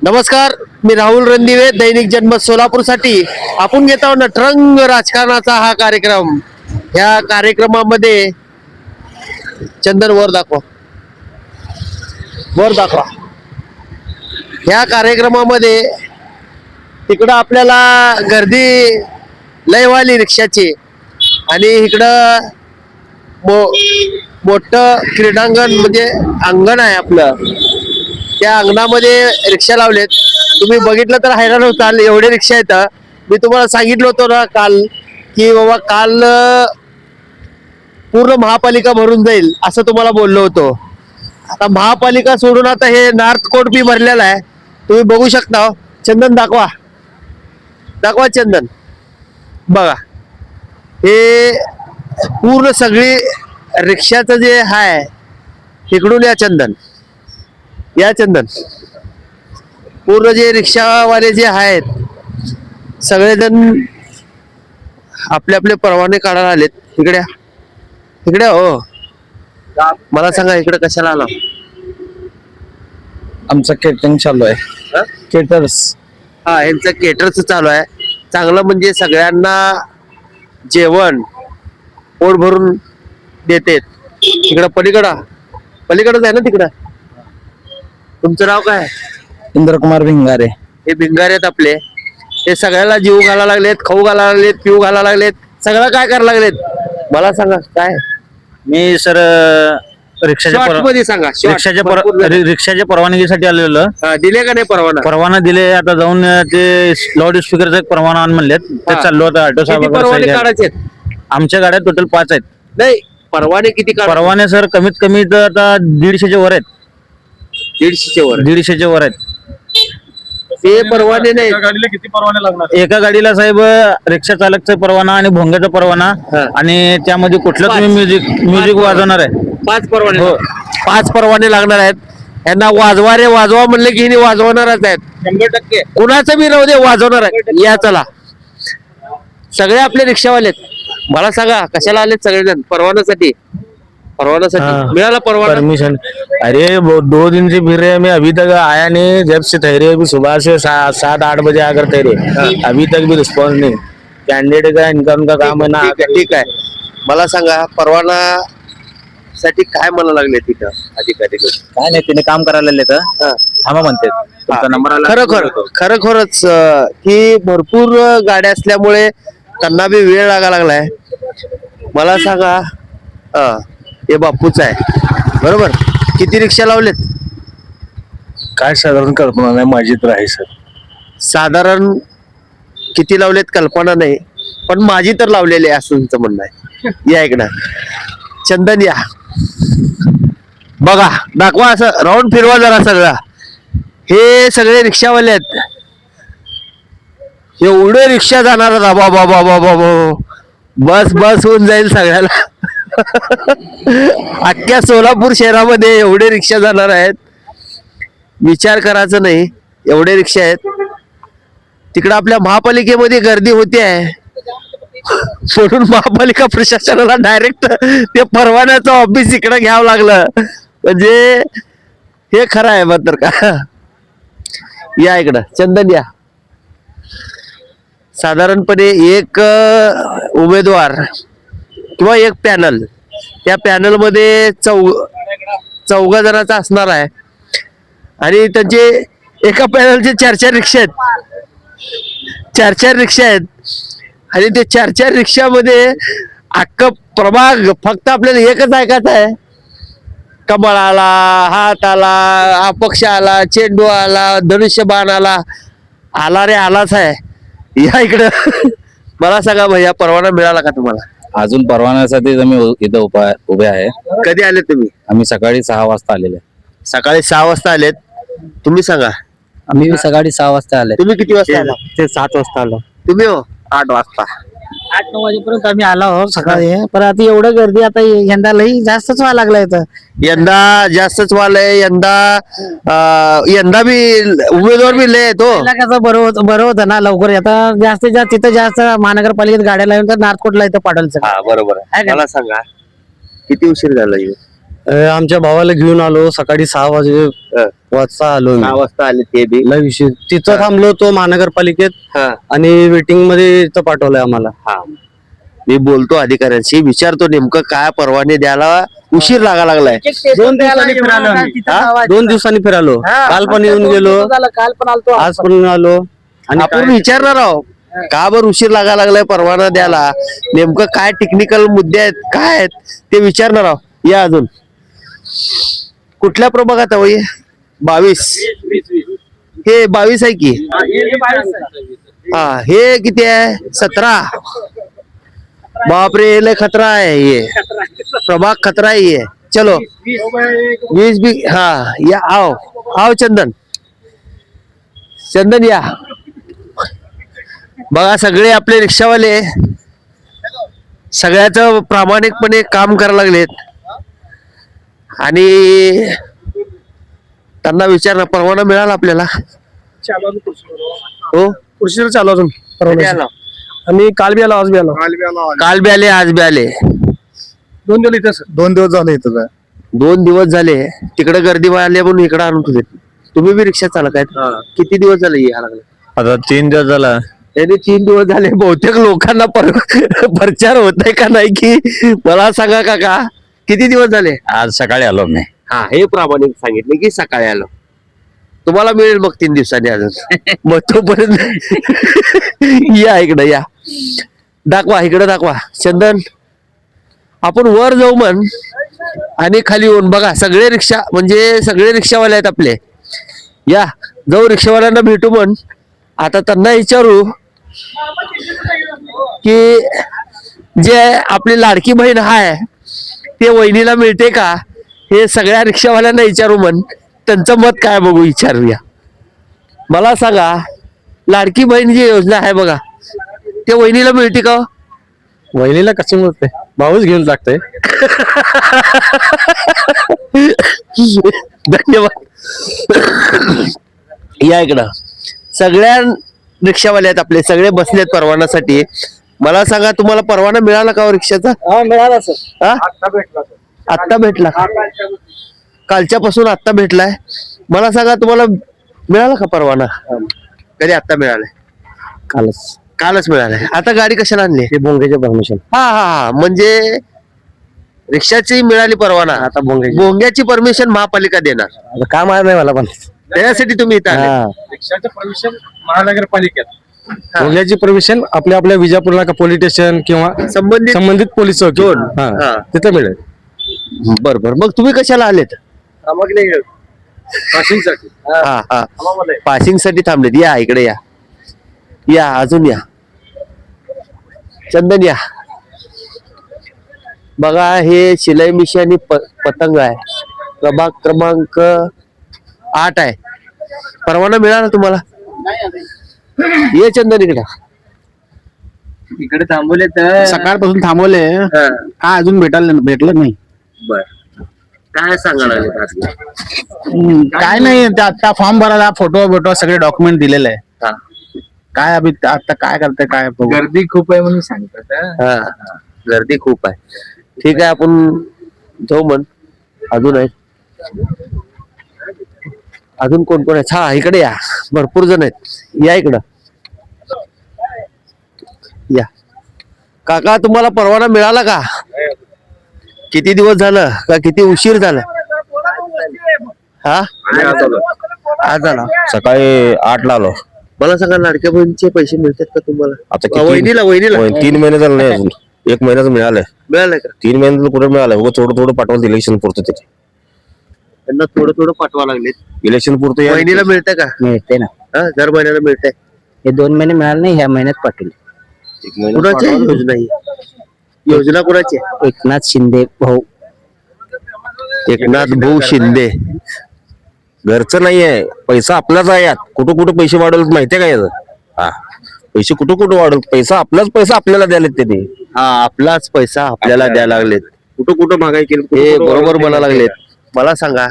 नमस्कार, मी राहुल रणदिवे, दैनिक जनमत सोलापूरसाठी आपण घेत आहोत नटरंग राजकारणाचा हा कार्यक्रम. या कार्यक्रमामध्ये चंदन वर दाखवा, वर दाखवा. या कार्यक्रमामध्ये तिकडं आपल्याला गर्दी लय वाली रिक्षाची आणि इकडं मोठं क्रीडांगण म्हणजे अंगण आहे आपलं. त्या अंगणामध्ये रिक्षा लावलेत. तुम्ही बघितलं तर हैराण होताल, एवढे रिक्षा आहेत. मी तुम्हाला सांगितलं होतं ना काल की बाबा काल पूर्ण महापालिका भरून जाईल असं तुम्हाला बोललो होतो. आता महापालिका सोडून आता हे नॉर्थ कोर्ट बी भरलेला आहे. तुम्ही बघू शकता. चंदन दाखवा, दाखवा चंदन. बघा हे पूर्ण सगळी रिक्षाचं जे आहे तिकडून या चंदन, या चंदन. पूर्ण जे रिक्षावाले जे आहेत सगळेजण आपले आपले परवाने काढायला आलेत. इकडे इकडे हो, मला सांगा इकडे कशाला आला? आमचं केटरिंग चालू आहे. केटर्स. हा, यांचं केटरच चालू आहे. चांगलं म्हणजे सगळ्यांना जेवण पोट भरून देतेत. तिकडं पलीकडच आहे ना तिकडं. तुमचं नाव काय? इंद्रकुमार भिंगारे. हे भिंगारे आहेत आपले. हे सगळ्याला जीव घालायला लागलेत, खाऊ घालायला लागलेत, पिऊ घालायला लागलेत, सगळं काय करायला लागलेत मला सांगा काय? मी सर Short मध्ये सांगा. रिक्षाच्या परवानगीसाठी आलेलो. दिले का नाही परवाना दिले. आता जाऊन ते लाऊड स्पीकरचा एक परवाना आण म्हणलेत. ते चाललो होतं ऑटो साहेब. परवाने काढायचे? आमच्या गाड्या टोटल 5 आहेत. नाही, परवाने किती परवाने सर कमीत कमी तर आता 150च्या वर आहेत. 150च्या वर आहेत. ते परवाने नाही. गाडीला किती परवाने लागणार? एका गाडीला साहेब रिक्षा चालकचा परवाना आणि भोंग्याचा परवाना आणि त्यामध्ये कुठलं तुम्ही म्युझिक वाजवणार आहे? 5 परवाने. हो, 5 परवाने लागणार आहेत. यांना वाजवा म्हणले की वाजवणारच आहेत 100%. कुणाचं बी राहू दे, वाजवणार आहे. या चला, सगळे आपले रिक्षावाले. मला सांगा कशाला आलेत सगळेजण? परवानासाठी. मिळाला परवाना? परमिशन. अरे 2 दिन से फिर रहे हैं, मैं अभी तक आया नहीं. जब से ठहरे अभी सुबह से 7-8 बजे आकर ठहरे, अभी तक भी रिस्पॉन्स नहीं. कैंडिडेट का इनका उनका काम है ना. ठीक आहे. मला सांगा परवाना साठी काय म्हणा लागले तिथं अधिकारी? काय नाही, तिने काम करायला आले तर थांबा म्हणते. तुमचा नंबर आला. खरोखरच की भरपूर गाड्या असल्यामुळे त्यांना बी वेळ लागा लागलाय. मला सांगा हे बापूच आहे बरोबर. किती रिक्षा लावलेत? काय साधारण कल्पना नाही माझी तर आहे सर. साधारण किती लावलेत कल्पना नाही, पण माझी तर लावलेली आहे असं तुमचं म्हणणं आहे. या इकडं चंदन, या बघा, दाखवा, असं राऊंड फिरवा जरा सगळा. हे सगळे रिक्षावाले आहेत. एवढे रिक्षा जाणार बाबा, बस होऊन जाईल सगळ्याला. अख्ख्या सोलापूर शहरामध्ये एवढे रिक्षा जाणार आहेत, विचार करायचं नाही. एवढे रिक्षा आहेत. तिकडं आपल्या महापालिकेमध्ये गर्दी होते आहे म्हणून महापालिका प्रशासनाला डायरेक्ट ते परवान्याचं ऑफिस इकडं घ्यावं लागलं. म्हणजे हे खरं आहे मात्र का? या इकडं चंदन, या. साधारणपणे एक उमेदवार किंवा एक पॅनल, त्या पॅनल मध्ये 4 जणांचा असणार आहे आणि त्यांचे एका पॅनलचे 4 रिक्षा आहेत. 4 रिक्षा आहेत आणि ते 4 रिक्षामध्ये अख्खं प्रभाग फक्त आपल्याला एकच ऐकायचं आहे. कमळ आला, हात आला, अपक्ष आला, चेंडू आला, धनुष्यबाण आला रे आलाच आहे. या इकडं मला सांगा भैया, परवाना मिळाला का तुम्हाला? अजून परवान्यासाठी आम्ही इथं उभे आहे. कधी आले तुम्ही? आम्ही सकाळी 6 वाजता आलेले. सकाळी 6 वाजता आलेत. तुम्ही सांगा. आम्ही सकाळी 6 वाजता आले. तुम्ही किती वाजता आला? ते 7 वाजता आलो. तुम्ही हो 8 वाजता. 8-9 वाजेपर्यंत आम्ही आलो सकाळी. पण आता एवढं गर्दी आता यंदा लई जास्तच व्हायला लागलाय. यंदा जास्तच वालय. यंदा बी उमेदवार बी लय तो. बरं होतं ना लवकर. आता जास्तीत जास्त तिथं जास्त महानगरपालिकेत गाड्या लावून तर नार्थकोटला इथं पाठवलं. बरोबर आहे. मला सांगा किती उशीर झाला? आमच्या भावाला घेऊन आलो सकाळी 6 वाजता आलो मी. 6 वाजता आले ते बी. लय विषय तिथं थांबलो तो महानगरपालिकेत हा आणि वेटिंग मध्ये इथं पाठवलंय आम्हाला. हा मी बोलतो अधिकाऱ्यांशी, विचारतो नेमकं काय परवाने द्यायला उशीर लागलाय. 2 दिवसांनी फिरालो आम्ही. 2 दिवसांनी फिरालो. काल पण येऊन गेलो, काल पण आलतो आज पण आलो. आणि आपण विचारणार आहोत का बरं उशीर लागलाय परवाना द्यायला, नेमकं काय टेक्निकल मुद्दे आहेत काय आहेत ते विचारणार आहोत. या अजून कुठल्या प्रभागात आहे 22? हे 22 आहे की? हा हे किती आहे? 17. बापरे लय खतरा आहे ये प्रभाग, खतरा आहे ये. चलो 20 भी. हा या आओ आओ चंदन, चंदन या. बघा सगळे आपले रिक्षावाले सगळ्याच प्रामाणिकपणे काम करायला लागलेत आणि त्यांना विचारणं परवाना मिळाला आपल्याला. हो उशीर चालू अजून कधी आला? आम्ही काल बी आलो आज बी आलो काल बी आले आज बी आले. 2 दिवस इथं 2 दिवस झाले इथं 2 दिवस झाले तिकडे गर्दी आली म्हणून इकडे आणून तुझे. तुम्ही बी रिक्षा चालक आहेत? किती दिवस झाले या लागले? आता 3 दिवस झाला. त्याने 3 दिवस झाले. बहुतेक लोकांना प्रचार होत आहे का नाही की मला सांगा काका, किती दिवस झाले? आज सकाळी आलो मी. हा हे प्रामाणिक सांगितले की सकाळी आलो. तुम्हाला मिळेल मग 3 दिवसांनी अजून. मग तोपर्यंत या इकडे या, दाखवा इकडे दाखवा. चंदन आपण वर जाऊ म्हण आणि खाली येऊन बघा सगळे रिक्षा, म्हणजे सगळे रिक्षावाले आहेत आपले. या जाऊ रिक्षावाल्यांना भेटू म्हण. आता त्यांना विचारू की जे आपली लाडकी बहीण आहे ते वहिनीला मिळते का, हे सगळ्या रिक्षावाल्यांना विचारू म्हण. त्यांचं मत काय बघू, विचारूया. मला सांगा लाडकी बहीण जी योजना आहे बघा, ते वहिनीला मिळते का? वहिनीला कशी मिळते? भाऊच घेऊन लागतंय. धन्यवाद. या इकडं सगळ्या रिक्षावाले आहेत आपले, सगळे बसलेत परवानासाठी. मला सांगा तुम्हाला परवाना मिळाला का हो रिक्षाचा? मिळाला सर. हा आत्ता भेटला? कालच्यापासून आत्ता भेटलाय. मला सांगा तुम्हाला मिळाला का परवाना? कधी? आत्ता मिळालाय? कालच मिळालाय. आता गाडी कशाला आणली? ते भोंगेचे परमिशन. हा हा हा म्हणजे रिक्षाची मिळाली परवाना, आता भोंग्याची परमिशन महापालिका देणार. काय माहित नाही मला पण. त्यासाठी तुम्ही इथं आले. रिक्षाचं परमिशन महानगरपालिकेत, भोंग्याची परमिशन आपल्या आपल्या विजापूरला का पोलीस स्टेशन किंवा संबंधित पोलीस चौकी हा. तिथे मिळेल. बरोबर. मग तुम्ही कशाला आलेत? पासिंगसाठी. हा हा पासिंग साठी थांबलेत. या इकडे या, या अजून या. चंदन या. बघा हे शिलाई मिशी आणि पतंग आहे. प्रभाग क्रमांक 8 आहे. परवाना मिळाला तुम्हाला? ये चंदन इकडे. इकडे थांबवले तर सकाळपासून थांबवले, काय अजून भेटलं नाही. बर काय सांगायला काय नाही, आता फॉर्म भरायला फोटो सगळे डॉक्युमेंट दिलेले आहे. काय अभि आता काय करते काय बघू. गर्दी खूप आहे म्हणून सांगतात. हा गर्दी खूप आहे. ठीक आहे आपण जाऊ म्हण. अजून आहेत? अजून कोण कोण आहे? हा इकडे या, भरपूर जण आहेत. या इकडं या. काका तुम्हाला परवाना मिळाला का? किती दिवस झालं का किती उशीर झाला? हा आज झाला. सकाळी 8ला आलो. मला सांगा लाडक्या बहिणीचे पैसे मिळतात का तुम्हाला? आता किती? वहिनीला 3 महिने झाले नाही अजून. 1 महिन्याचं मिळालंय. मिळालंय का? 3 महिन्याचं कुठे मिळालंय? थोडं पाठवलं इलेक्शन पुरतं. तिथे त्यांना थोडं पाठवा लागले. इलेक्शन पुरतं वहिनीला मिळतं का? मिळते ना. दर महिन्याला मिळतंय. हे 2 महिने मिळाले नाही, ह्या महिन्यात पाठवले. कुणाची आहे योजना ही? योजना कुणाची आहे? एकनाथ शिंदे भाऊ. एकनाथ भाऊ शिंदे. घरचं नाहीये, पैसा आपलाच आहे. यात कुठं पैसे वाढवले माहितीये का याचं? हा पैसे कुठं वाढवले? पैसा आपल्याला द्यायला त्यांनी. हा आपलाच पैसा आपल्याला द्यायला लागलेत. कुठं महागाई केली हे बरोबर म्हणा लागलेत. मला सांगा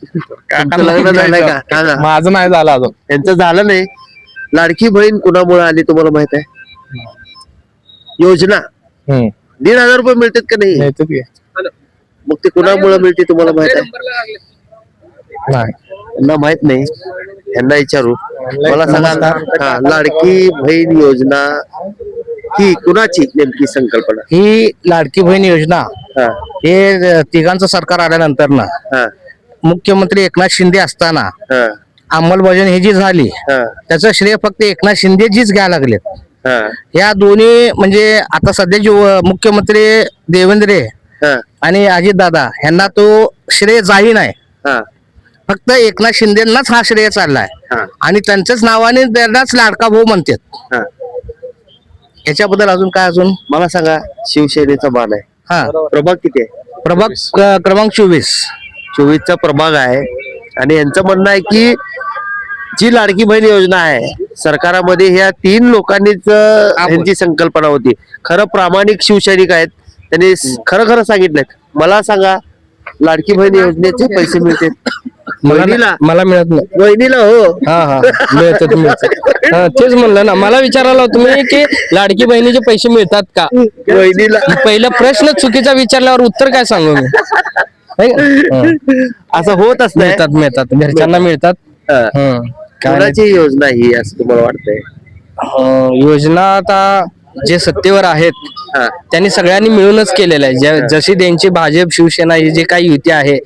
तुमचं लग्न झालंय का? सांगा. माझं नाही झालं अजून. त्यांचं झालं नाही. लाडकी बहीण कुणामुळे आली तुम्हाला माहित आहे? योजना 1,500 रुपये मिळतात का नाही? मग ते कुणामुळे मिळते तुम्हाला माहित आहे? यांना माहित नाही, यांना विचारू. मला सांगा, हा, लाडकी बहीण योजना ही कुणाची नेमकी संकल्पना? ही लाडकी बहीण योजना हा, हे तिघांचं सरकार आल्यानंतर ना हा, मुख्यमंत्री एकनाथ शिंदे असताना हा, अंमलबजावणी ही जी झाली हा, त्याचं श्रेय फक्त एकनाथ शिंदे जीच घ्यायला लागलेत. हा, या दोन्ही म्हणजे आता सध्याचे मुख्यमंत्री देवेंद्र हा, आणि अजितदादा यांना तो श्रेय जाही नाही, हा, फक्त एकनाथ शिंदेनाच हा श्रेय चाललाय हा, आणि त्यांच्याच नावाने त्यांनाच लाडका भाऊ म्हणतात. हा. याच्याबद्दल अजून काय अजून मला सांगा, शिवसेनेचा मान आहे, हा प्रभाग किती आहे? प्रभाग क्रमांक 24. 24चा प्रभाग आहे आणि यांचं म्हणणं आहे की जी लाडकी बहीण योजना आहे सरकारामध्ये ह्या 3 लोकांनीच यांची संकल्पना होती. खरं प्रामाणिक शिवसैनिक आहेत, त्यांनी खरं खरं सांगितलंय. मला सांगा, लाडकी बहीण योजनेचे पैसे मिळते बहिणीला? मला मिळत नाही. बहिणीला हो. हा हा मिळतात मिळतात. हा, तेच म्हणलं ना, मला विचारायला तुम्ही की लाडकी बहिणीचे पैसे मिळतात का? बहिणीला पहिला प्रश्न चुकीचा विचारल्यावर उत्तर काय सांगू मी? है का? हा. असं होत असतं. मिळतात मिळतात, घरच्यांना मिळतात. हं. काय नाही. कोणाची योजना ही असं तुम्हाला वाटतंय? योजना आता जे सत्तेवर आहेत हा, त्यांनी सगळ्यांनी मिळूनच केलेलं आहे. जशी त्यांची भाजप शिवसेना ही जे काही युती आहे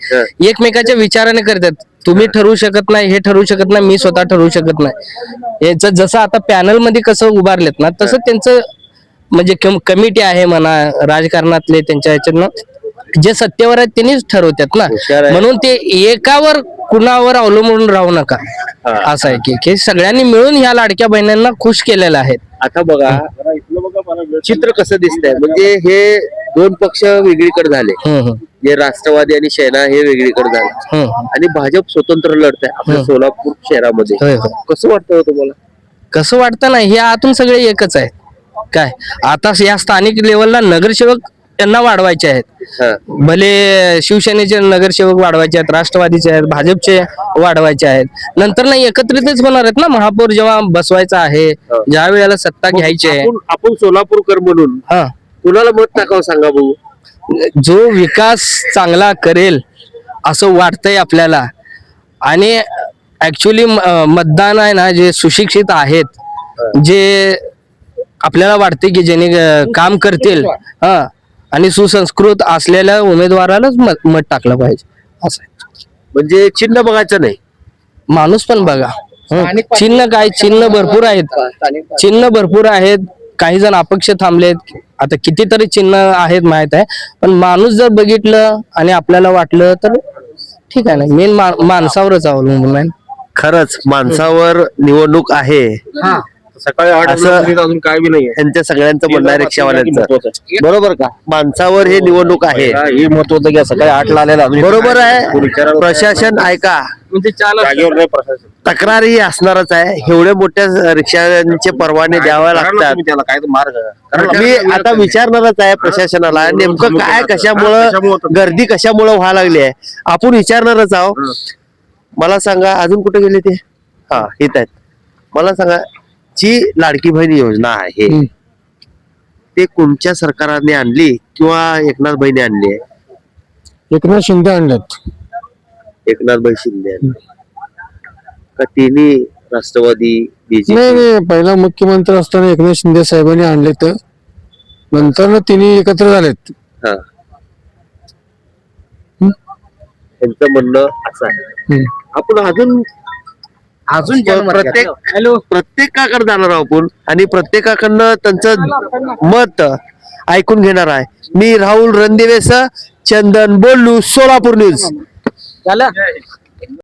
एकमेकाच्या विचाराने करतात. तुम्ही ठरवू शकत नाही, हे ठरवू शकत नाही, मी स्वतः ठरवू शकत नाही. याचं जसं आता पॅनल मध्ये कसं उभारलेत ना तसं त्यांचं म्हणजे कमिटी आहे म्हणा राजकारणातले, त्यांच्या ह्याच्यातनं जे सत्तेवर आहेत त्यांनीच ठरवतात ना. हुशार आहे. म्हणून ते एकावर कुणावर अवलंबून राहू नका. असं आहे की सगळ्यांनी मिळून ह्या लाडक्या बहिणींना खुश केलेलं आहे. आता बघा चित्र कसं दिसतंय, म्हणजे हे 2 पक्ष वेगळीकडे झाले. हम्म, जे राष्ट्रवादी आणि सेना हे वेगळीकडे झाले हम्म. आणि भाजप स्वतंत्र लढत आहे आपल्या सोलापूर शहरामध्ये. होय, होय. कसं वाटतं हो तुम्हाला? कसं वाटतं ना, हे आतून सगळे एकच आहे. काय आता या स्थानिक लेवलला नगरसेवक त्यांना वाढवायचे आहेत. हा, भले शिवसेनेचे नगरसेवक वाढवायचे आहेत, राष्ट्रवादीचे आहेत, भाजपचे वाढवायचे आहेत. नंतर ना एकत्रितच होणार आहेत ना. महापौर जेव्हा बसवायचा आहे, ज्या वेळेला सत्ता घ्यायची आहे, आपण सोलापूरकर म्हणून हा, कुणाला मत टाकावं सांगा बघू. जो विकास चांगला करेल असं वाटतंय आपल्याला. आणि ऍक्च्युली मतदान आहे ना, जे सुशिक्षित आहेत, जे आपल्याला वाटते की ज्यांनी काम करतील, हा, आणि सुसंस्कृत असलेल्या उमेदवारालाच मत टाकलं पाहिजे. असं आहे. म्हणजे चिन्ह बघायचं नाही, माणूस पण बघा. चिन्ह काय, चिन्ह भरपूर आहेत, चिन्ह भरपूर आहेत. काही जण अपक्ष थांबलेत, आता कितीतरी चिन्ह आहेत माहित आहे. पण माणूस जर बघितलं आणि आपल्याला वाटलं तर ठीक आहे ना. मेन माणसावरच अवलंबून आहे. खरंच माणसावर निवडणूक आहे. सकाळी 8 असं अजून काय बी नाहीये. यांच्या सगळ्यांचं म्हणणं आहे, रिक्षावाल्यांचं. बरोबर का? माणसावर हे निवडणूक आहे. हे महत्वाचं की सकाळी 8ला आलेला बरोबर आहे. प्रशासन ऐका, जागेवर नाही प्रशासन. तक्रारही असणारच आहे. एवढे मोठ्या रिक्षांचे परवाने द्यावे लागतात. त्याला काय तर मार्ग मी आता विचारणारच आहे प्रशासनाला, नेमकं काय, कशामुळं गर्दी कशामुळं व्हायला लागली आहे आपण विचारणारच आहोत. मला सांगा, अजून कुठे गेले ते? हा, येत आहेत. मला सांगा, जी लाडकी बहीण योजना आहे ते कोणत्या सरकारने आणली किंवा एकनाथ भाईने आणली आहे? एकनाथ शिंदे आणलेत. एकनाथ भाई शिंदे आणली का? तिन्ही राष्ट्रवादी, बीजेपी? नाही, पहिला मुख्यमंत्री असताना एकनाथ शिंदे साहेबांनी आणले, तर नंतर तिन्ही एकत्र झालेत. हा, त्यांचं म्हणणं असं आहे. आपण अजून प्रत्येकाकडे जाणार आहोत आपण आणि प्रत्येकाकडनं त्यांचं मत ऐकून घेणार आहे. मी राहुल रणदिवेसह चंदन बोलू, सोलापूर न्यूज.